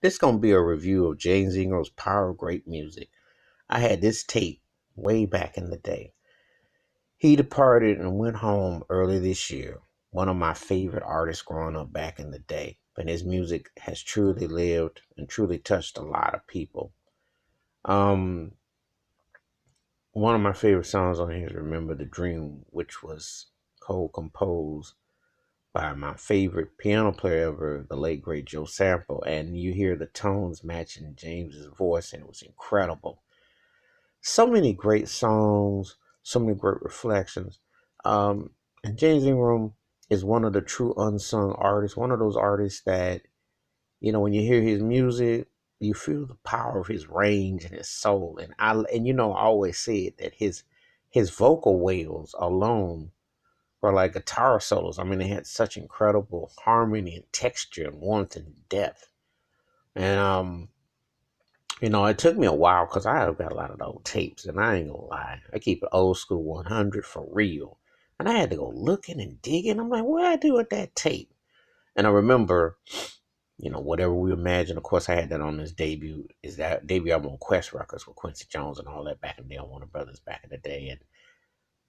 This gonna be a review of James Ingram's Power of Great Music. I had this tape way back in the day. He departed and went home early this year. One of my favorite artists growing up back in the day. But his music has truly lived and truly touched a lot of people. Um, One of my favorite songs on here is Remember the Dream, which was co-composed by my favorite piano player ever, the late great Joe Sample. And you hear the tones matching James's voice, and it was incredible. So many great songs, so many great reflections. And James Ingram is one of the true unsung artists, one of those artists that, when you hear his music, you feel the power of his range and his soul. I always said that his vocal wails alone were like guitar solos. I mean, they had such incredible harmony and texture and warmth and depth. And it took me a while because I have got a lot of old tapes, and I ain't gonna lie, I keep an old school 100 for real. And I had to go looking and digging. I'm like, what I do with that tape? And I remember, whatever we imagine. Of course, I had that on his debut. Is that debut album on Quest Records with Quincy Jones and all that back in the day on Warner Brothers back in the day, and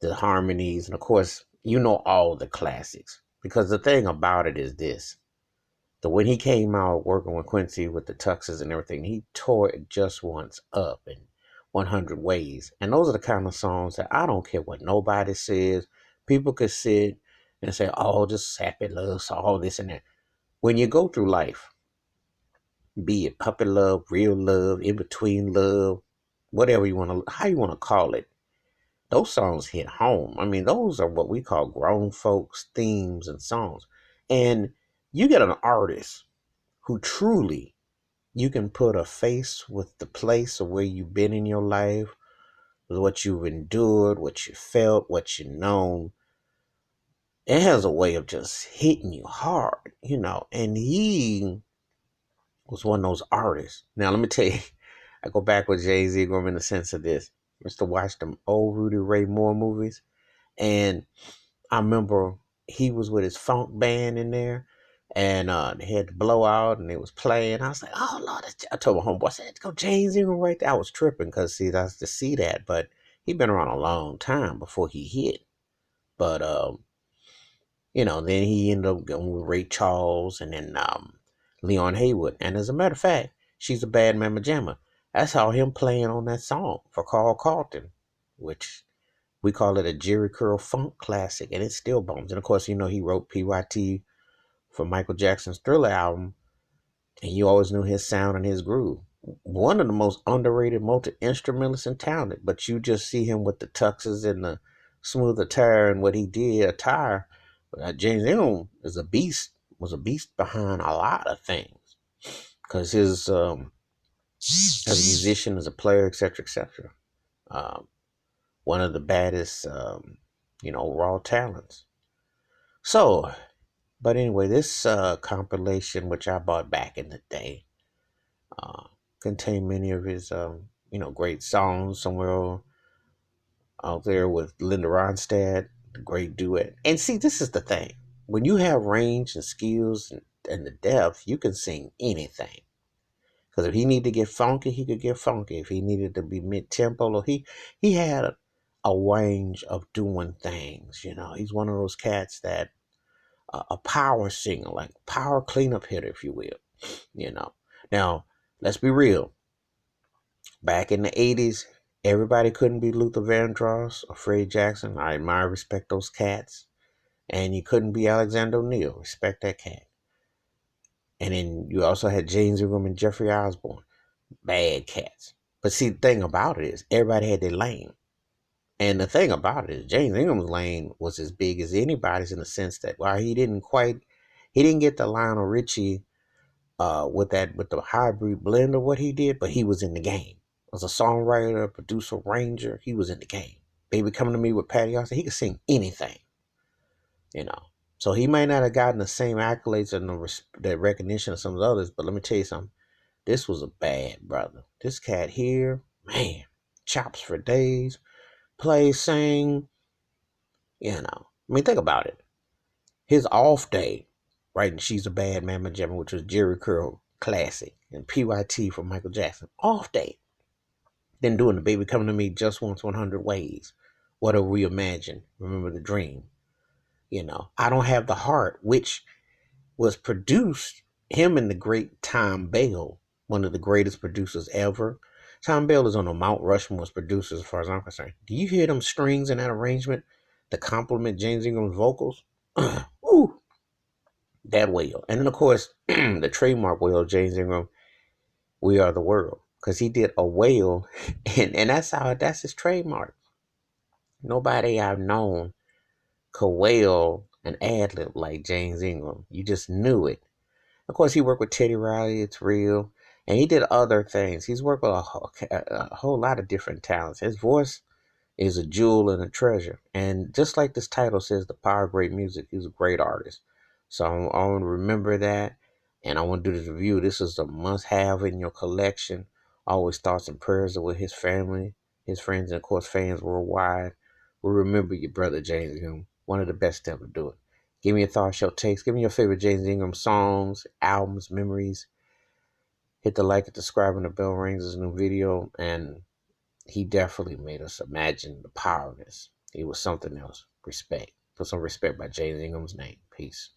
the harmonies, and of course, all the classics. Because the thing about it is this: the when he came out working with Quincy with the tuxes and everything, he tore it just once up in 100 ways. And those are the kind of songs that I don't care what nobody says. People could sit and say, "Oh, just happy love, so all this and that." When you go through life, be it puppy love, real love, in between love, whatever you want to, how you want to call it, those songs hit home. I mean, those are what we call grown folks themes and songs. And you get an artist who truly you can put a face with the place of where you've been in your life, what you've endured, what you felt, what you known. It has a way of just hitting you hard, and he was one of those artists. Now, let me tell you, I go back with Jay-Z in the sense of this. I used to watch them old Rudy Ray Moore movies, and I remember he was with his funk band in there, and they had the blowout, and it was playing. I was like, "Oh Lord!" I told my homeboy, I said, "Go James Ingram right there." I was tripping because see, that's to see that, but he'd been around a long time before he hit. But then he ended up going with Ray Charles, and then Leon Haywood. And as a matter of fact, She's a Bad Mama Jamma. That's how him playing on that song for Carl Carlton, which we call it a Jerry Curl funk classic, and it still bombs. And of course, he wrote PYT for Michael Jackson's Thriller album, and you always knew his sound and his groove. One of the most underrated multi instrumentalists and talented, but you just see him with the tuxes and the smooth attire and what he did attire. James Ingram is a beast, was a beast behind a lot of things because his as a musician, as a player, etc., etc. Um, One of the baddest, raw talents. So, but anyway, this compilation, which I bought back in the day, uh, contained many of his, great songs. Somewhere out there with Linda Ronstadt, the great duet. And see, this is the thing: when you have range and skills and the depth, you can sing anything. Because if he needed to get funky, he could get funky. If he needed to be mid tempo, or he had a range of doing things. He's one of those cats that a power singer, like power cleanup hitter, if you will. You know. Now, let's be real. Back in the '80s, everybody couldn't be Luther Vandross or Freddie Jackson. I admire, respect those cats. And you couldn't be Alexander O'Neal. Respect that cat. And then you also had James Ingram and Jeffrey Osborne. Bad cats. But see, the thing about it is everybody had their lane. And the thing about it is James Ingram's lane was as big as anybody's in the sense that while he didn't get the Lionel Richie with the hybrid blend of what he did, but he was in the game. As a songwriter, producer, ranger, he was in the game. Baby Coming to Me with Patty Austin, he could sing anything, you know. So he may not have gotten the same accolades and the recognition of some of the others, but let me tell you something. This was a bad brother. This cat here, man, chops for days, play, sing, I mean, think about it. His off day, writing She's a Bad Mama Jamma, which was Jerry Curl classic. and PYT from Michael Jackson. Off day. Then doing the Baby Coming to Me, Just Once, 100 Ways. What Have We Imagined? Remember the Dream. I Don't Have the Heart, which was produced, him and the great Tom Bell, one of the greatest producers ever. Tom Bell is on the Mount Rushmore's producers as far as I'm concerned. Do you hear them strings in that arrangement to complement James Ingram's vocals? Ooh, that wail. And then, of course, the trademark wail of James Ingram, We Are the World. Because he did a wail, and that's his trademark. Nobody I've known could wail an ad lib like James Ingram. You just knew it. Of course, he worked with Teddy Riley, It's Real, and he did other things. He's worked with a whole lot of different talents. His voice is a jewel and a treasure. And just like this title says, The Power of Great Music, he's a great artist. So I want to remember that, and I want to do this review. This is a must-have in your collection. Always thoughts and prayers are with his family, his friends, and of course fans worldwide. We'll remember your brother James Ingram, one of the best to ever do it. Give me your thoughts, your takes. Give me your favorite James Ingram songs, albums, memories. Hit the like and subscribe and the bell rings. There's a new video, and he definitely made us imagine the power of this. He was something else. Respect. Put some respect by James Ingram's name. Peace.